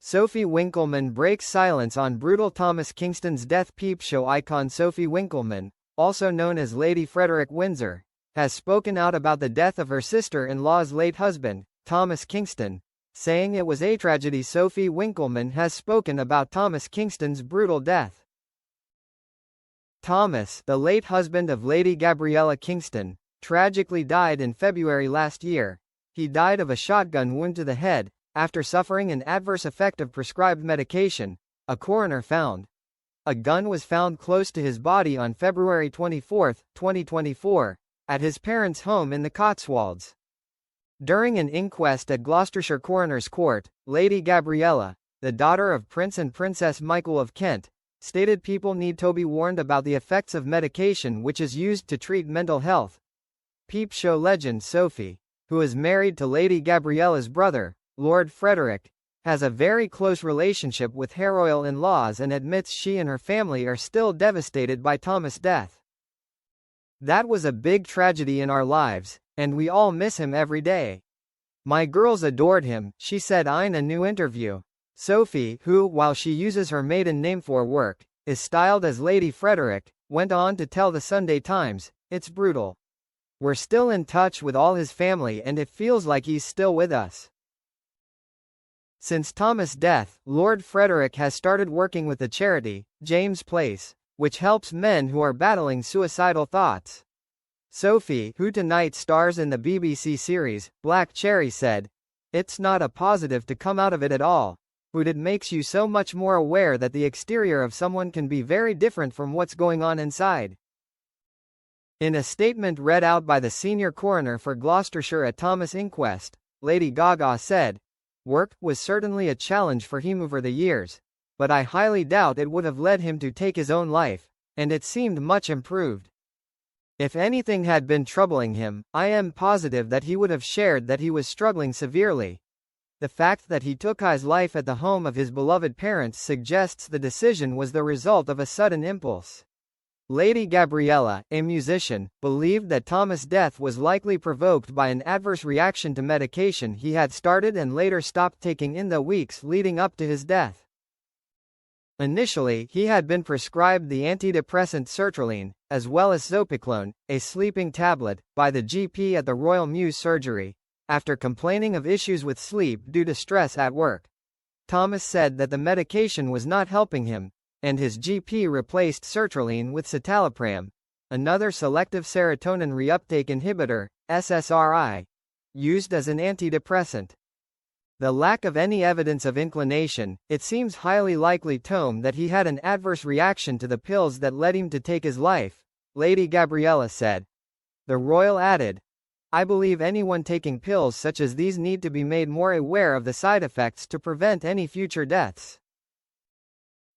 Sophie Winkleman breaks silence on brutal Thomas Kingston's death. Peep Show icon Sophie Winkleman, also known as Lady Frederick Windsor, has spoken out about the death of her sister-in-law's late husband, Thomas Kingston, saying it was a tragedy. Sophie Winkleman has spoken about Thomas Kingston's brutal death. Thomas, the late husband of Lady Gabriella Kingston, tragically died in February last year. He died of a shotgun wound to the head, after suffering an adverse effect of prescribed medication, a coroner found. A gun was found close to his body on February 24, 2024, at his parents' home in the Cotswolds. During an inquest at Gloucestershire Coroner's Court, Lady Gabriella, the daughter of Prince and Princess Michael of Kent, stated people need to be warned about the effects of medication which is used to treat mental health. Peep Show legend Sophie, who is married to Lady Gabriella's brother, Lord Frederick, has a very close relationship with her royal in-laws and admits she and her family are still devastated by Thomas' death. "That was a big tragedy in our lives, and we all miss him every day. My girls adored him," she said in a new interview. Sophie, who, while she uses her maiden name for work, is styled as Lady Frederick, went on to tell the Sunday Times, "It's brutal. We're still in touch with all his family and it feels like he's still with us." Since Thomas' death, Lord Frederick has started working with the charity, James Place, which helps men who are battling suicidal thoughts. Sophie, who tonight stars in the BBC series, Black Cherry, said, "It's not a positive to come out of it at all, but it makes you so much more aware that the exterior of someone can be very different from what's going on inside." In a statement read out by the senior coroner for Gloucestershire at Thomas' inquest, Lady Gaga said, "Work was certainly a challenge for him over the years, but I highly doubt it would have led him to take his own life, and it seemed much improved. If anything had been troubling him, I am positive that he would have shared that he was struggling severely. The fact that he took his life at the home of his beloved parents suggests the decision was the result of a sudden impulse." Lady Gabriella, a musician, believed that Thomas' death was likely provoked by an adverse reaction to medication he had started and later stopped taking in the weeks leading up to his death. Initially, he had been prescribed the antidepressant sertraline, as well as zopiclone, a sleeping tablet, by the GP at the Royal Mews surgery, after complaining of issues with sleep due to stress at work. Thomas said that the medication was not helping him, and his GP replaced sertraline with citalopram, another selective serotonin reuptake inhibitor, SSRI, used as an antidepressant. The lack of any evidence of inclination, it seems highly likely that he had an adverse reaction to the pills that led him to take his life, Lady Gabriella said. The royal added, "I believe anyone taking pills such as these need to be made more aware of the side effects to prevent any future deaths.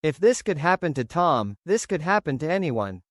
If this could happen to Tom, this could happen to anyone."